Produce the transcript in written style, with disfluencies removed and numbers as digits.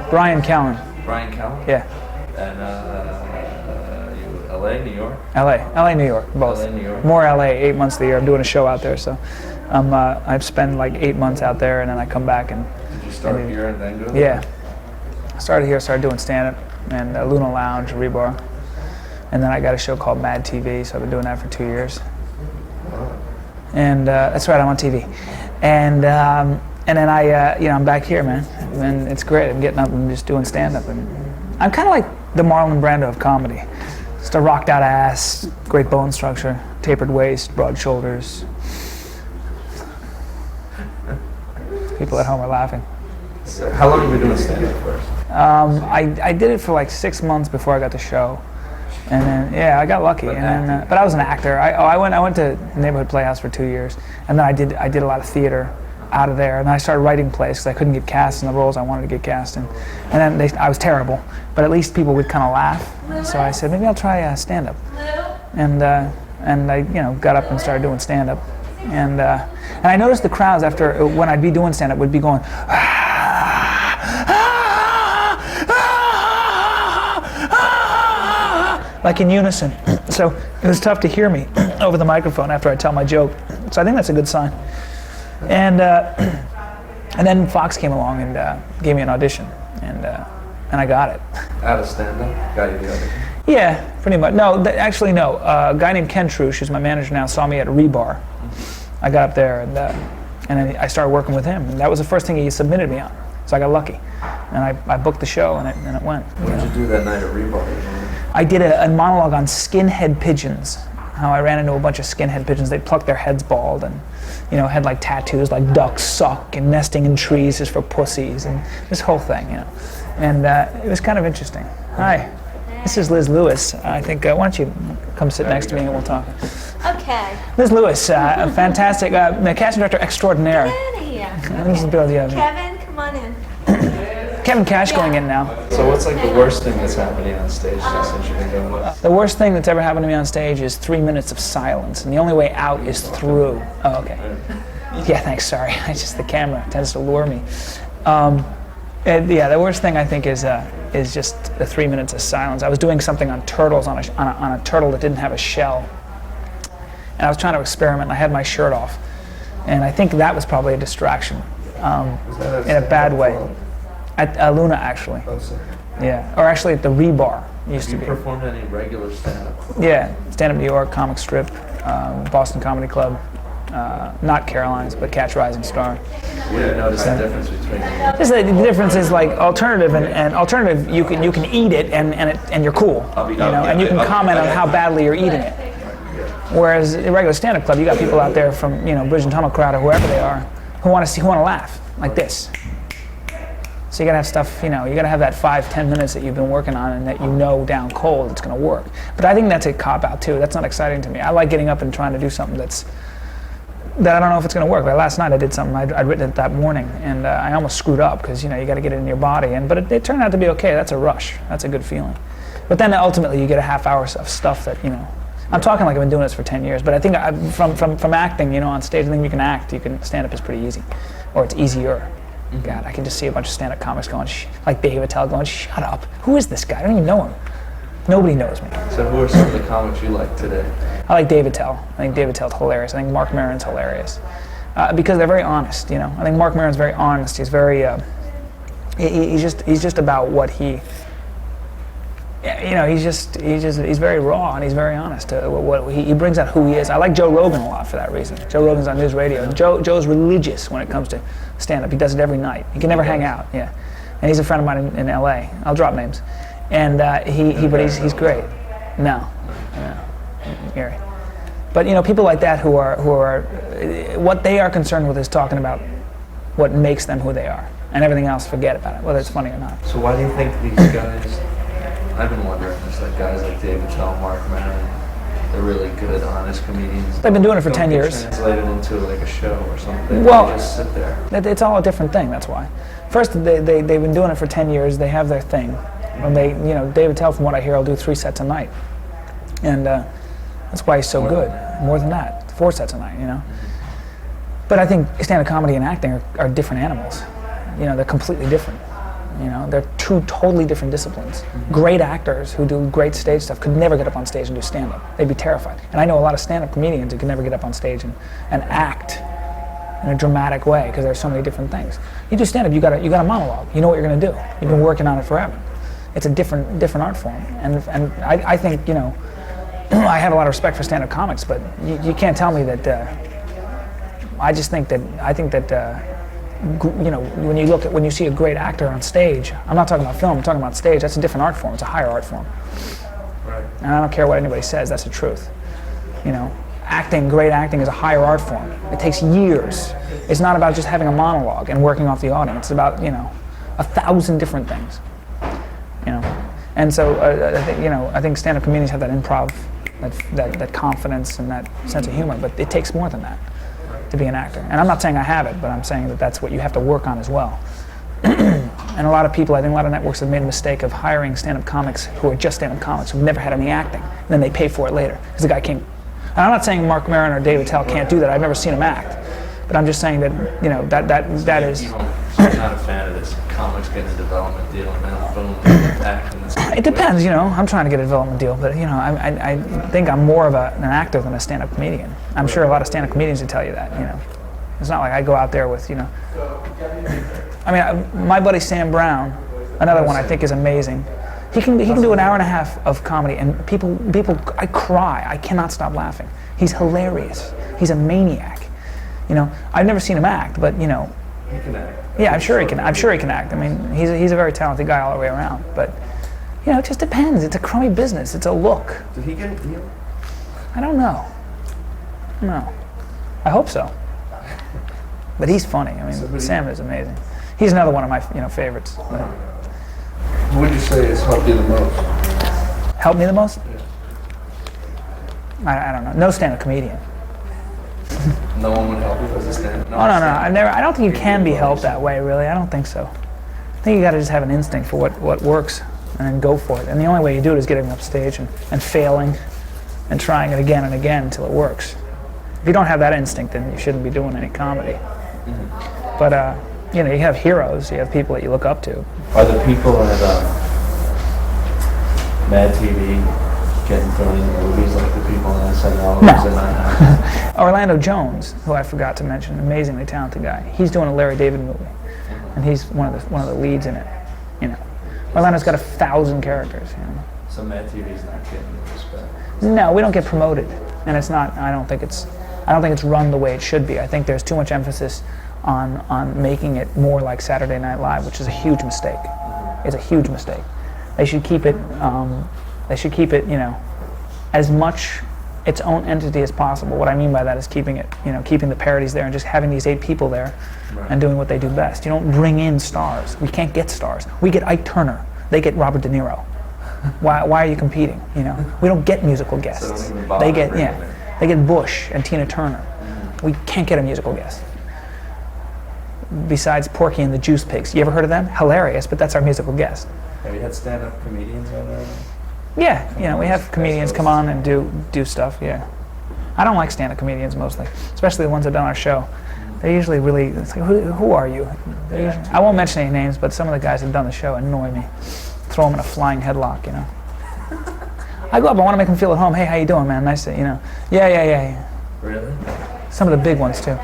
Bryan Callen. Bryan Callen? Yeah. And you, LA, New York? LA, New York, both. LA, New York. More LA, 8 months of the year. I'm doing a show out there, so I've spent like 8 months out there, and then I come back and. Did you start here and then go there? Yeah. I started here, started doing stand-up and Luna Lounge, Rebar, and then I got a show called Mad TV, so I've been doing that for 2 years. Wow. And that's right, I'm on TV, and then I'm back here, man, and it's great. I'm getting up and just doing stand-up, and I'm kind of like the Marlon Brando of comedy. Just a rocked out ass, great bone structure, tapered waist, broad shoulders. People at home are laughing. So how long have you been doing stand-up for? I did it for like 6 months before I got the show, and then I got lucky. But I was an actor. I went to Neighborhood Playhouse for 2 years, and then I did a lot of theater out of there, and then I started writing plays because I couldn't get cast in the roles I wanted to get cast in, and then I was terrible, but at least people would kind of laugh. So I said maybe I'll try stand-up, and I got up and started doing stand-up, and I noticed the crowds after when I'd be doing stand-up would be going. Like in unison. So it was tough to hear me over the microphone after I tell my joke. So I think that's a good sign. And then Fox came along and gave me an audition, and I got it. Out of stand-up? Got you the audition? Yeah, pretty much. No, actually no. A guy named Ken Trush, who's my manager now, saw me at Rebar. I got up there and then I started working with him, and that was the first thing he submitted me on. So I got lucky, and I booked the show, and it went. What did you do that night at Rebar? I did a monologue on skinhead pigeons. How I ran into a bunch of skinhead pigeons. They'd pluck their heads bald and, had like tattoos like ducks suck and nesting in trees is for pussies and this whole thing, And it was kind of interesting. Hi, this is Liz Lewis. I think, why don't you come sit next to me and we'll talk. Okay. Liz Lewis, a fantastic casting director extraordinaire. Get out of here. Kevin, come on in. Kevin Cash going in now. So what's like the worst thing that's happened to you on stage since you've been doing this? The worst thing that's ever happened to me on stage is 3 minutes of silence, and the only way out is through. Oh, okay. Yeah, thanks, sorry. The camera tends to lure me. The worst thing I think is just the 3 minutes of silence. I was doing something on turtles, on a turtle that didn't have a shell, and I was trying to experiment, and I had my shirt off, and I think that was probably a distraction in a bad way. At Luna, actually. Oh, sorry. Yeah, or actually at the Rebar used to be. Have you performed any regular stand-up? Yeah, Stand Up New York, Comic Strip, Boston Comedy Club, not Caroline's, but Catch Rising Star. What do you notice the difference between them? Just the difference is like alternative and alternative. You can eat it and you're cool, and you can comment on how badly you're eating it. Whereas the regular stand-up club, you got people out there from Bridge and Tunnel crowd or whoever they are who want to laugh like this. So you gotta have stuff, you gotta have that 5-10 minutes that you've been working on and that down cold it's gonna work. But I think that's a cop-out too. That's not exciting to me. I like getting up and trying to do something that I don't know if it's gonna work. Like last night I did something, I'd written it that morning, and I almost screwed up because you gotta get it in your body. But it turned out to be okay. That's a rush. That's a good feeling. But then ultimately you get a half hour of stuff that, I'm talking like I've been doing this for 10 years, but I think from acting, on stage, I think you can act. Stand up is pretty easy, or it's easier. Mm-hmm. God, I can just see a bunch of stand-up comics going, like Dave Attell going, shut up. Who is this guy? I don't even know him. Nobody knows me. So who are some of the comics you like today? I like Dave Attell. I think Dave Attell's hilarious. I think Mark Maron's hilarious. Because they're very honest, I think Mark Maron's very honest. He's very, he's just about what he, he's very raw and he's very honest. He brings out who he is. I like Joe Rogan a lot for that reason. Joe Rogan's on News Radio. Joe's religious when it comes to stand-up. He does it every night. He can never hang out. Yeah, and he's a friend of mine in L.A. I'll drop names, and but he's great. No, Gary. But people like that who are what they are concerned with is talking about what makes them who they are, and everything else, forget about it, whether it's funny or not. So why do you think these guys? I've been wondering, just like guys like Dave Attell, Mark Maron, they're really good, honest comedians. They've been doing it for 10 years. Translated into like a show or something. Well, they just sit there. It's all a different thing. That's why. First, they've been doing it for 10 years. They have their thing. And Dave Attell, from what I hear, will do 3 sets a night, and that's why he's so good. More than that, 4 sets a night. But I think stand-up comedy and acting are different animals. They're completely different. You know, they're two totally different disciplines. Great actors who do great stage stuff could never get up on stage and do stand-up. They'd be terrified. And I know a lot of stand-up comedians who can never get up on stage and act in a dramatic way because there's so many different things. You do stand-up, you got a monologue. You know what you're going to do. You've been working on it forever. It's a different art form. And I think, you know, I have a lot of respect for stand-up comics, but you can't tell me that. I think that you know, when you see a great actor on stage, I'm not talking about film, I'm talking about stage. That's a different art form. It's a higher art form. Right. And I don't care what anybody says. That's the truth. You know, great acting is a higher art form. It takes years. It's not about just having a monologue and working off the audience. It's about, you know, 1,000 different things. You know, and so I think stand-up comedians have that improv, that confidence and that sense of humor. But it takes more than that to be an actor. And I'm not saying I have it, but I'm saying that that's what you have to work on as well. And a lot of people, I think a lot of networks have made a mistake of hiring stand-up comics who are just stand-up comics who've never had any acting, and then they pay for it later because the guy came. And I'm not saying Mark Maron or David Tell can't do that. I've never seen him act, but I'm just saying that, you know, that is. You're not a fan of this comics getting a development deal and then boom, acting. It depends, you know. I'm trying to get a development deal, but you know, I think I'm more of an actor than a stand-up comedian. I'm sure a lot of stand-up comedians would tell you that. You know, it's not like I go out there with, you know. I mean, my buddy Sam Brown, another one I think is amazing. He can do an hour and a half of comedy, and people, I cry. I cannot stop laughing. He's hilarious. He's a maniac. You know, I've never seen him act, but you know. He can act. Yeah, I'm sure he can act. I mean, he's a very talented guy all the way around. But you know, it just depends. It's a crummy business. It's a look. Did he get a deal? I don't know. No, I hope so. But he's funny. I mean, Sam is amazing. He's another one of my favorites. Who would you say has helped you the most? Helped me the most? Yeah. I don't know. No stand-up comedian. No one would help you as a stand-up? No. I don't think you can be helped that way, really. I don't think so. I think you got to just have an instinct for what works and then go for it. And the only way you do it is getting up stage and failing and trying it again and again until it works. If you don't have that instinct, then you shouldn't be doing any comedy. Mm-hmm. But you know, you have heroes. You have people that you look up to. Are the people at Mad TV getting thrown in movies like the people in SNL? No. Orlando Jones, who I forgot to mention, an amazingly talented guy. He's doing a Larry David movie, and he's one of the leads in it. You know, Orlando's got 1,000 characters. You know. So Mad TV's not getting the respect. No, we don't get promoted, and it's not. I don't think it's run the way it should be. I think there's too much emphasis on making it more like Saturday Night Live, which is a huge mistake. It's a huge mistake. They should keep it. You know, as much its own entity as possible. What I mean by that is keeping the parodies there and just having these 8 people there and doing what they do best. You don't bring in stars. We can't get stars. We get Ike Turner. They get Robert De Niro. Why are you competing? You know, we don't get musical guests. They get Bush and Tina Turner. We can't get a musical guest. Besides Porky and the Juice Pigs. You ever heard of them? Hilarious, but that's our musical guest. Have you had stand-up comedians on there? Yeah, you know, we have comedians come on and do stuff, yeah. I don't like stand-up comedians mostly, especially the ones that done our show. They're usually really, it's like, who are you? I won't mention any names, but some of the guys that done the show annoy me. Throw them in a flying headlock, you know. I go up, I want to make them feel at home. Hey, how you doing, man? Nice to, you know. Yeah. Really? Some of the big ones, too.